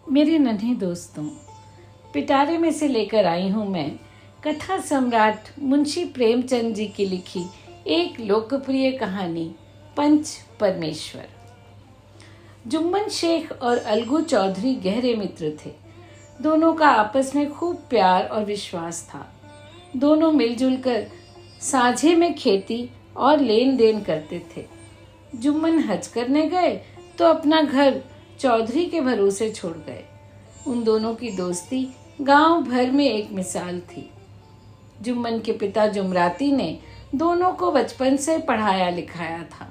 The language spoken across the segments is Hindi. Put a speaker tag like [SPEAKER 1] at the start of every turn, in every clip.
[SPEAKER 1] मेरे नन्हे दोस्तों, पिटारे में से लेकर आई हूँ मैं कथा सम्राट मुंशी प्रेमचंद जी की लिखी एक लोकप्रिय कहानी पंच परमेश्वर। जुम्मन शेख और अलगू चौधरी गहरे मित्र थे। दोनों का आपस में खूब प्यार और विश्वास था। दोनों मिलजुल कर साझे में खेती और लेन देन करते थे। जुम्मन हज करने गए तो अपना घर चौधरी के भरोसे छोड़ गए। उन दोनों की दोस्ती गांव भर में एक मिसाल थी। जुम्मन के पिता जुमराती ने दोनों को बचपन से पढ़ाया लिखाया था।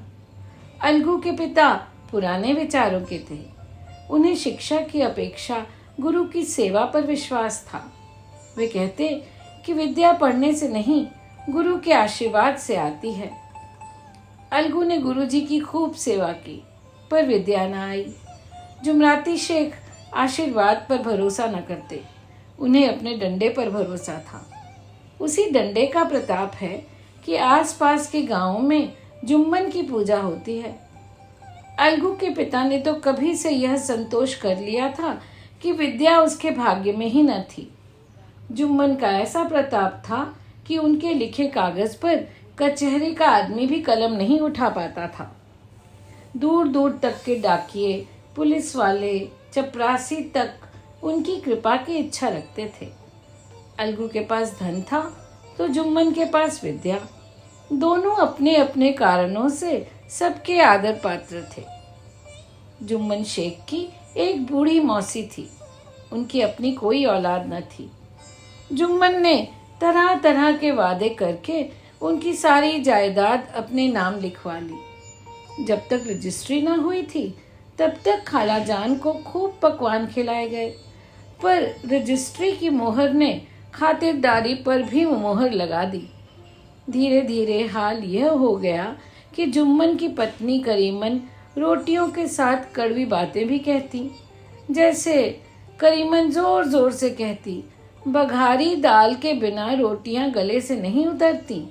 [SPEAKER 1] अलगू के पिता पुराने विचारों के थे। उन्हें शिक्षा की अपेक्षा गुरु की सेवा पर विश्वास था। वे कहते कि विद्या पढ़ने से नहीं, गुरु के आशीर्वाद से आती है। अलगू ने गुरुजी की खूब सेवा की, पर विद्या न आई। जुमराती शेख आशीर्वाद पर भरोसा न करते, उन्हें अपने डंडे पर भरोसा था। उसी डंडे का प्रताप है कि आसपास के गांवों में जुम्मन की पूजा होती है। अलगू के पिता ने तो कभी से यह संतोष कर लिया था कि विद्या उसके भाग्य में ही न थी। जुम्मन का ऐसा प्रताप था कि उनके लिखे कागज पर कचहरी का आदमी भी कलम नहीं उठा पाता था। दूर दूर तक के डाकिये, पुलिस वाले, चपरासी तक उनकी कृपा की इच्छा रखते थे। अलगू के पास धन था तो जुम्मन के पास विद्या। दोनों अपने अपने कारणों से सबके आदर पात्र थे। जुम्मन शेख की एक बूढ़ी मौसी थी। उनकी अपनी कोई औलाद न थी। जुम्मन ने तरह तरह के वादे करके उनकी सारी जायदाद अपने नाम लिखवा ली। जब तक रजिस्ट्री न हुई थी तब तक खाला जान को खूब पकवान खिलाए गए, पर रजिस्ट्री की मोहर ने खातिरदारी पर भी मोहर लगा दी। धीरे धीरे हाल यह हो गया कि जुम्मन की पत्नी करीमन रोटियों के साथ कड़वी बातें भी कहती। जैसे करीमन जोर जोर से कहती, बघारी दाल के बिना रोटियां गले से नहीं उतरती।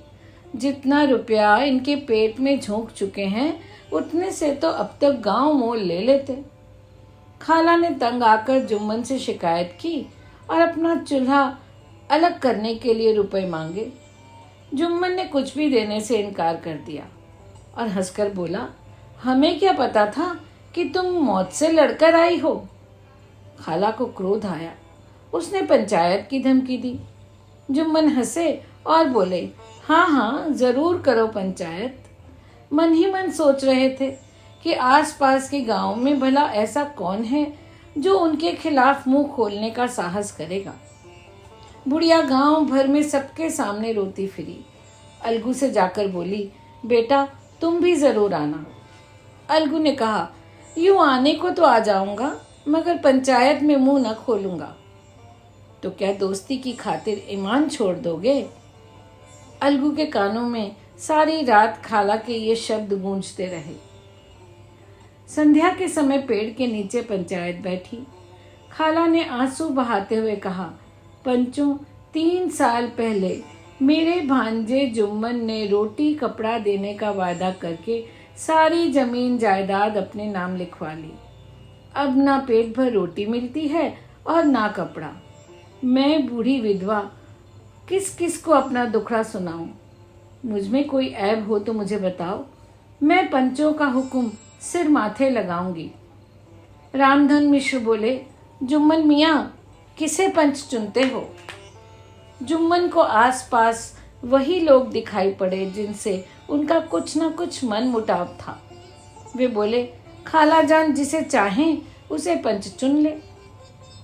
[SPEAKER 1] जितना रुपया इनके पेट में झोंक चुके हैं उतने से तो अब तक गांव मोल ले लेते। खाला ने तंग आकर जुम्मन से शिकायत की और अपना चूल्हा अलग करने के लिए रुपए मांगे। जुम्मन ने कुछ भी देने से इनकार कर दिया और हंसकर बोला, हमें क्या पता था कि तुम मौत से लड़कर आई हो। खाला को क्रोध आया। उसने पंचायत की धमकी दी। जुम्मन हंसे और बोले, हाँ हाँ जरूर करो पंचायत। मन ही मन सोच रहे थे कि आसपास के गांव में भला ऐसा कौन है जो उनके खिलाफ मुंह खोलने का साहस करेगा। बुढ़िया गांव भर में सबके सामने रोती फिरी। अलगू से जाकर बोली, बेटा तुम भी जरूर आना। अलगू ने कहा, यूं आने को तो आ जाऊंगा, मगर पंचायत में मुंह न खोलूंगा। तो क्या दोस्ती की खातिर ईमान छोड़ दोगे? अलगू के कानों में सारी रात खाला के ये शब्द गूंजते रहे। संध्या के समय पेड़ के नीचे पंचायत बैठी। खाला ने आंसू बहाते हुए कहा, पंचों, 3 साल पहले मेरे भांजे जुम्मन ने रोटी कपड़ा देने का वादा करके सारी जमीन जायदाद अपने नाम लिखवा ली। अब ना पेट भर रोटी मिलती है और ना कपड़ा। मैं बूढ़ी विधवा किस किस को अपना दुखड़ा सुनाऊं? मुझ में कोई ऐब हो तो मुझे बताओ, मैं पंचों का हुक्म सिर माथे लगाऊंगी। रामधन मिश्र बोले, जुम्मन मियाँ किसे पंच चुनते हो? जुम्मन को आसपास वही लोग दिखाई पड़े जिनसे उनका कुछ न कुछ मन मुटाव था। वे बोले, खाला जान जिसे चाहें उसे पंच चुन ले।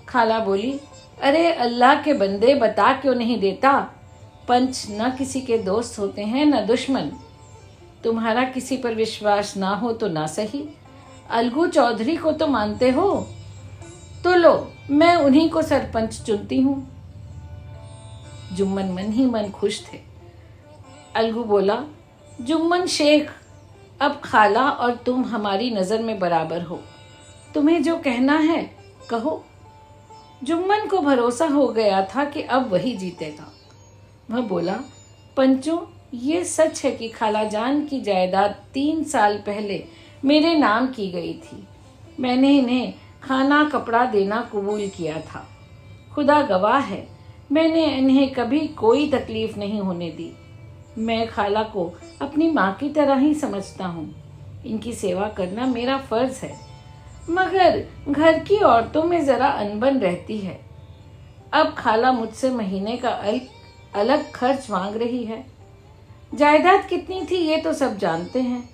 [SPEAKER 1] खाला बोली, अरे अल्लाह के बंदे, बता क्यों नहीं देता? पंच न किसी के दोस्त होते हैं न दुश्मन। तुम्हारा किसी पर विश्वास ना हो तो ना सही, अलगू चौधरी को तो मानते हो, तो लो मैं उन्हीं को सरपंच चुनती हूँ। जुम्मन मन ही मन खुश थे। अलगू बोला, जुम्मन शेख, अब खाला और तुम हमारी नजर में बराबर हो। तुम्हें जो कहना है कहो। जुम्मन को भरोसा हो गया था कि अब वही जीतेगा। वह बोला, पंचों, ये सच है कि खाला जान की जायदाद 3 साल पहले मेरे नाम की गई थी। मैंने इन्हें खाना कपड़ा देना कबूल किया था। खुदा गवाह है, मैंने इन्हें कभी कोई तकलीफ नहीं होने दी। मैं खाला को अपनी माँ की तरह ही समझता हूँ। इनकी सेवा करना मेरा फर्ज है, मगर घर की औरतों में ज़रा अनबन रहती है। अब खाला मुझसे महीने का अलग खर्च मांग रही है। जायदाद कितनी थी ये तो सब जानते हैं।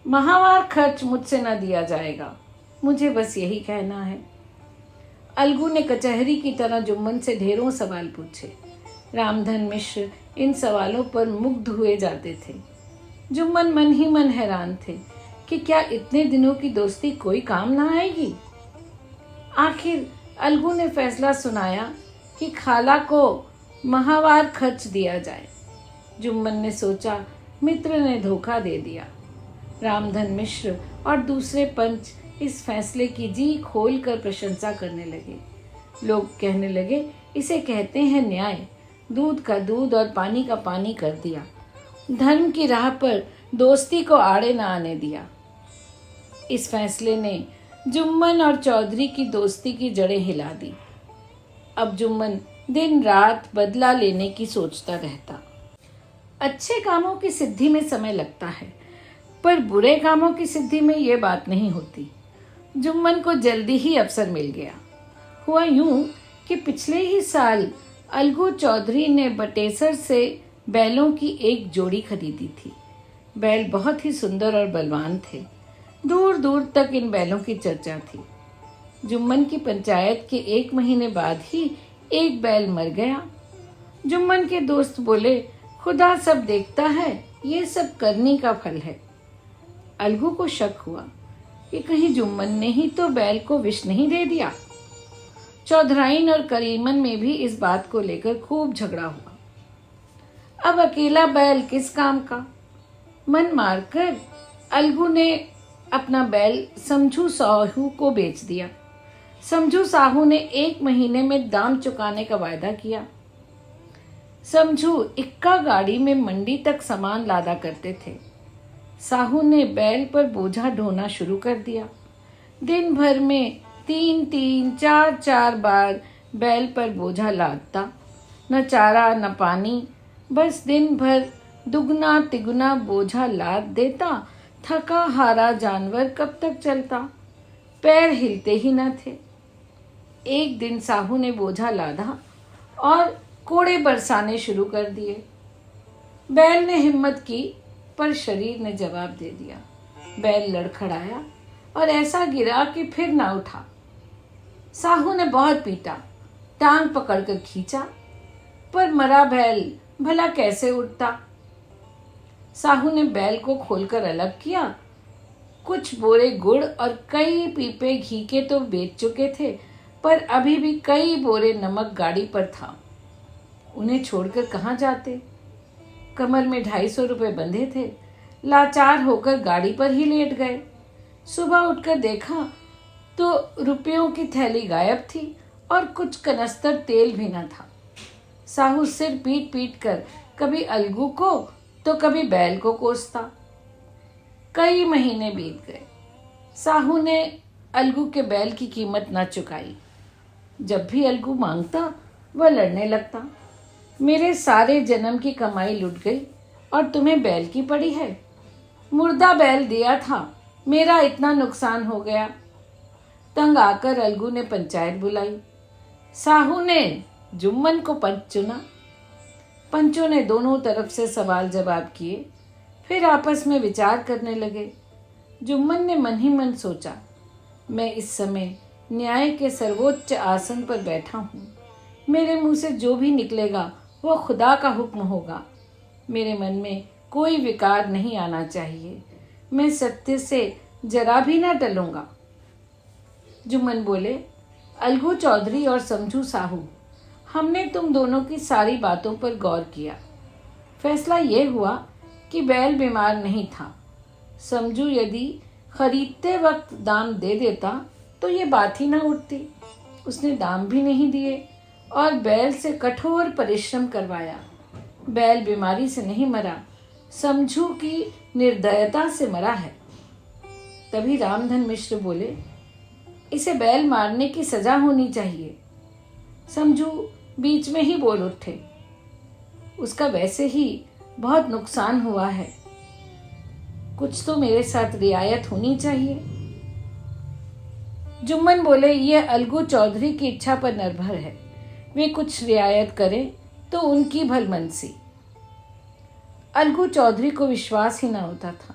[SPEAKER 1] माहवार खर्च मुझसे न दिया जाएगा, मुझे बस यही कहना है। अलगू ने कचहरी की तरह जुम्मन से ढेरों सवाल पूछे। रामधन मिश्र इन सवालों पर मुग्ध हुए जाते थे। जुम्मन मन ही मन हैरान थे कि क्या इतने दिनों की दोस्ती कोई काम ना आएगी। आखिर अलगू ने फैसला सुनाया कि खाला को माहवार खर्च दिया जाए। जुम्मन ने सोचा मित्र ने धोखा दे दिया। रामधन मिश्र और दूसरे पंच इस फैसले की जी खोल कर प्रशंसा करने लगे। लोग कहने लगे, इसे कहते हैं न्याय। दूध का दूध और पानी का पानी कर दिया। धर्म की राह पर दोस्ती को आड़े न आने दिया। इस फैसले ने जुम्मन और चौधरी की दोस्ती की जड़ें हिला दी। अब जुम्मन दिन रात बदला लेने की सोचता रहता। अच्छे कामों की सिद्धि में समय लगता है, पर बुरे कामों की सिद्धि में ये बात नहीं होती। जुम्मन को जल्दी ही अवसर मिल गया। हुआ यूं कि पिछले ही साल अलगू चौधरी ने बटेसर से बैलों की एक जोड़ी खरीदी थी। बैल बहुत ही सुंदर और बलवान थे। दूर दूर तक इन बैलों की चर्चा थी। जुम्मन की पंचायत के 1 महीने बाद ही एक बैल मर गया। जुम्मन के दोस्त बोले, खुदा सब देखता है, ये सब करनी का फल है। अलगू को शक हुआ कि कहीं जुम्मन ने ही तो बैल को विष नहीं दे दिया। चौधराइन और करीमन में भी इस बात को लेकर खूब झगड़ा हुआ। अब अकेला बैल किस काम का? मन मारकर अलगू ने अपना बैल समझू साहू को बेच दिया। समझू साहू ने 1 महीने में दाम चुकाने का वायदा किया। समझू इक्का गाड़ी में मंडी तक सामान लादा करते थे। साहू ने बैल पर बोझा ढोना शुरू कर दिया। दिन भर में 3-3, 4-4 बार बैल पर बोझा लादता। न चारा न पानी, बस दिन भर दुगना तिगुना बोझा लाद देता। थका हारा जानवर कब तक चलता? पैर हिलते ही न थे। एक दिन साहू ने बोझा लादा और कोड़े बरसाने शुरू कर दिए। बैल ने हिम्मत की, पर शरीर ने जवाब दे दिया। बैल लड़खड़ाया और ऐसा गिरा कि फिर ना उठा। साहू ने बहुत पीटा, टांग पकड़कर खींचा, पर मरा बैल भला कैसे उठता। साहू ने बैल को खोलकर अलग किया। कुछ बोरे गुड़ और कई पीपे घी के तो बेच चुके थे, पर अभी भी कई बोरे नमक गाड़ी पर था। उन्हें छोड़कर कहाँ जाते? कमर में 250 रुपए बंधे थे। लाचार होकर गाड़ी पर ही लेट गए। सुबह उठकर देखा तो रुपयों की थैली गायब थी और कुछ कनस्तर तेल भी न था। साहू सिर पीट पीट कर कभी अलगू को तो कभी बैल को कोसता। कई महीने बीत गए। साहू ने अलगू के बैल की कीमत न चुकाई। जब भी अलगू मांगता वह लड़ने लगता। मेरे सारे जन्म की कमाई लुट गई और तुम्हें बैल की पड़ी है। मुर्दा बैल दिया था, मेरा इतना नुकसान हो गया। तंग आकर अलगू ने पंचायत बुलाई। साहू ने जुम्मन को पंच चुना। पंचों ने दोनों तरफ से सवाल जवाब किए, फिर आपस में विचार करने लगे। जुम्मन ने मन ही मन सोचा, मैं इस समय न्याय के सर्वोच्च आसन पर बैठा हूँ। मेरे मुंह से जो भी निकलेगा वो खुदा का हुक्म होगा। मेरे मन में कोई विकार नहीं आना चाहिए। मैं सत्य से जरा भी ना टलूंगा। जुम्मन बोले, अलगू चौधरी और समझू साहू, हमने तुम दोनों की सारी बातों पर गौर किया। फैसला ये हुआ कि बैल बीमार नहीं था। समझू यदि खरीदते वक्त दाम दे देता तो ये बात ही ना उठती। उसने दाम भी नहीं दिए और बैल से कठोर परिश्रम करवाया। बैल बीमारी से नहीं मरा, समझू की निर्दयता से मरा है। तभी रामधन मिश्र बोले, इसे बैल मारने की सजा होनी चाहिए। समझू बीच में ही बोल उठे, उसका वैसे ही बहुत नुकसान हुआ है, कुछ तो मेरे साथ रियायत होनी चाहिए। जुम्मन बोले, यह अलगू चौधरी की इच्छा पर निर्भर है, वे कुछ रियायत करें तो उनकी भलमनसी। अलगू चौधरी को विश्वास ही न होता था।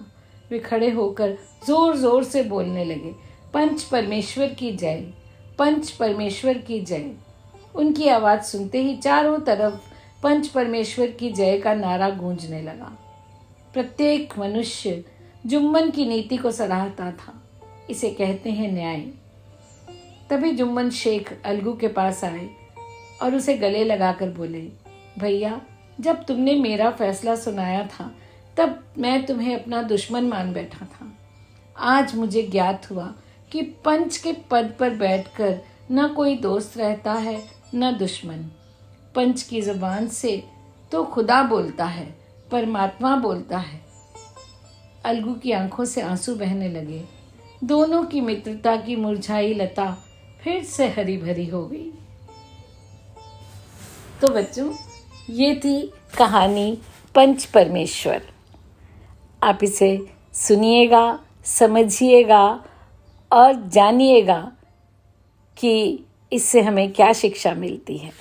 [SPEAKER 1] वे खड़े होकर जोर जोर से बोलने लगे, पंच परमेश्वर की जय, पंच परमेश्वर की जय। उनकी आवाज़ सुनते ही चारों तरफ पंच परमेश्वर की जय का नारा गूंजने लगा। प्रत्येक मनुष्य जुम्मन की नीति को सराहता था। इसे कहते हैं न्याय। तभी जुम्मन शेख अलगू के पास आए और उसे गले लगाकर बोले, भैया, जब तुमने मेरा फैसला सुनाया था तब मैं तुम्हें अपना दुश्मन मान बैठा था। आज मुझे ज्ञात हुआ कि पंच के पद पर बैठकर न कोई दोस्त रहता है न दुश्मन। पंच की जुबान से तो खुदा बोलता है, परमात्मा बोलता है। अलगू की आंखों से आंसू बहने लगे। दोनों की मित्रता की मुरझाई लता फिर से हरी भरी हो गई। तो बच्चों, ये थी कहानी पंच परमेश्वर। आप इसे सुनिएगा, समझिएगा और जानिएगा कि इससे हमें क्या शिक्षा मिलती है।